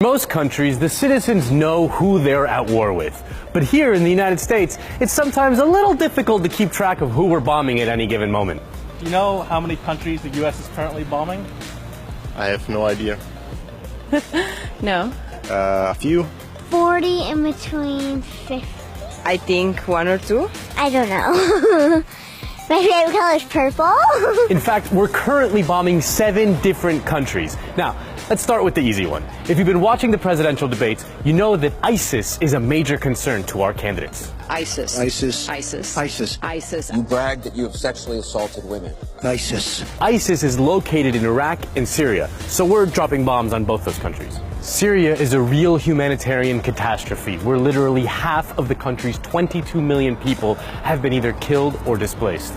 most countries, the citizens know who they're at war with. But here in the United States, it's sometimes a little difficult to keep track of who we're bombing at any given moment. Do you know how many countries the U.S. is currently bombing? I have no idea. No. A few? 40 in between 50. I think 1 or 2. I don't know. My favorite color is purple. In fact, we're currently bombing 7 different countries. Now, let's start with the easy one. If you've been watching the presidential debates, you know that ISIS is a major concern to our candidates. ISIS. ISIS. ISIS. ISIS. ISIS. You brag that you have sexually assaulted women. ISIS. ISIS is located in Iraq and Syria, so we're dropping bombs on both those countries. Syria is a real humanitarian catastrophe where literally half of the country's 22 million people have been either killed or displaced.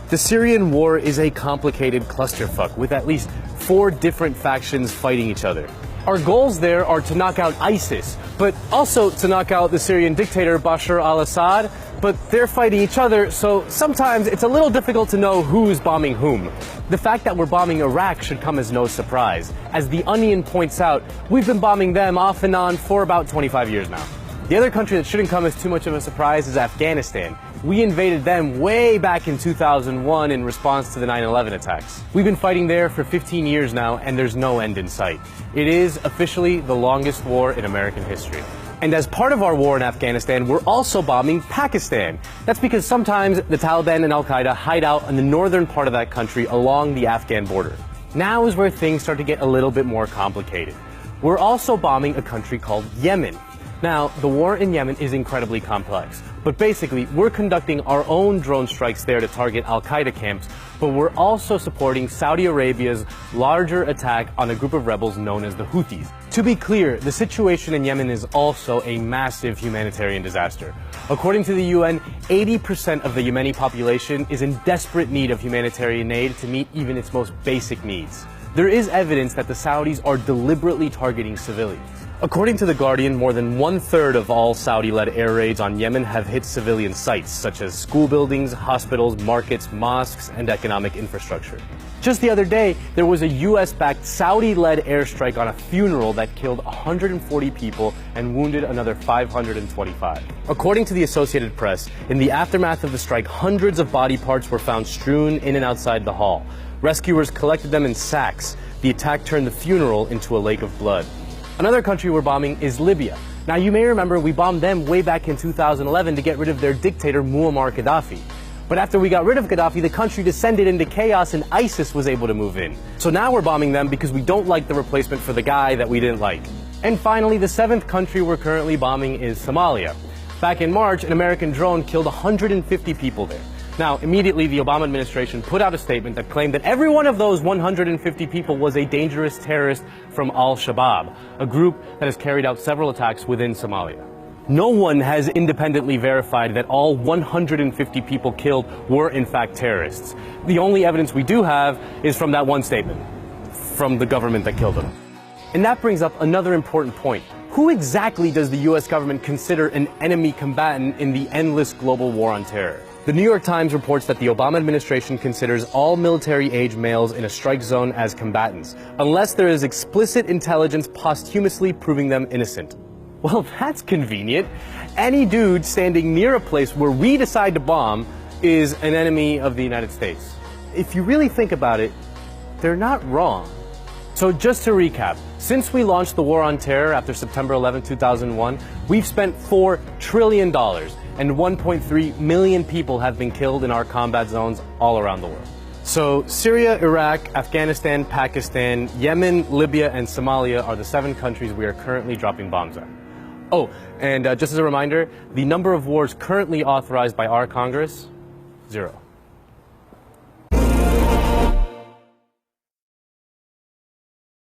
The Syrian war is a complicated clusterfuck with at least 4 different factions fighting each other. Our goals there are to knock out ISIS, but also to knock out the Syrian dictator Bashar al-Assad, but they're fighting each other, so sometimes it's a little difficult to know who's bombing whom. The fact that we're bombing Iraq should come as no surprise. As The Onion points out, we've been bombing them off and on for about 25 years now. The other country that shouldn't come as too much of a surprise is Afghanistan. We invaded them way back in 2001 in response to the 9/11 attacks. We've been fighting there for 15 years now, and there's no end in sight. It is officially the longest war in American history. And as part of our war in Afghanistan, we're also bombing Pakistan. That's because sometimes the Taliban and Al-Qaeda hide out in the northern part of that country along the Afghan border. Now is where things start to get a little bit more complicated. We're also bombing a country called Yemen. Now, the war in Yemen is incredibly complex, but basically, we're conducting our own drone strikes there to target Al-Qaeda camps, but we're also supporting Saudi Arabia's larger attack on a group of rebels known as the Houthis. To be clear, the situation in Yemen is also a massive humanitarian disaster. According to the UN, 80% of the Yemeni population is in desperate need of humanitarian aid to meet even its most basic needs. There is evidence that the Saudis are deliberately targeting civilians. According to The Guardian, more than 1/3 of all Saudi-led air raids on Yemen have hit civilian sites, such as school buildings, hospitals, markets, mosques, and economic infrastructure. Just the other day, there was a US-backed Saudi-led airstrike on a funeral that killed 140 people and wounded another 525. According to the Associated Press, in the aftermath of the strike, hundreds of body parts were found strewn in and outside the hall. Rescuers collected them in sacks. The attack turned the funeral into a lake of blood. Another country we're bombing is Libya. Now, you may remember we bombed them way back in 2011 to get rid of their dictator, Muammar Gaddafi. But after we got rid of Gaddafi, the country descended into chaos and ISIS was able to move in. So now we're bombing them because we don't like the replacement for the guy that we didn't like. And finally, the 7th country we're currently bombing is Somalia. Back in March, an American drone killed 150 people there. Now, immediately, the Obama administration put out a statement that claimed that every one of those 150 people was a dangerous terrorist from Al-Shabaab, a group that has carried out several attacks within Somalia. No one has independently verified that all 150 people killed were in fact terrorists. The only evidence we do have is from that one statement, from the government that killed them. And that brings up another important point. Who exactly does the US government consider an enemy combatant in the endless global war on terror? The New York Times reports that the Obama administration considers all military-age males in a strike zone as combatants, unless there is explicit intelligence posthumously proving them innocent. Well, that's convenient. Any dude standing near a place where we decide to bomb is an enemy of the United States. If you really think about it, they're not wrong. So just to recap, since we launched the war on terror after September 11, 2001, we've spent $4 trillion and 1.3 million people have been killed in our combat zones all around the world. So Syria, Iraq, Afghanistan, Pakistan, Yemen, Libya, and Somalia are the 7 countries we are currently dropping bombs at. Oh, and just as a reminder, the number of wars currently authorized by our Congress, 0.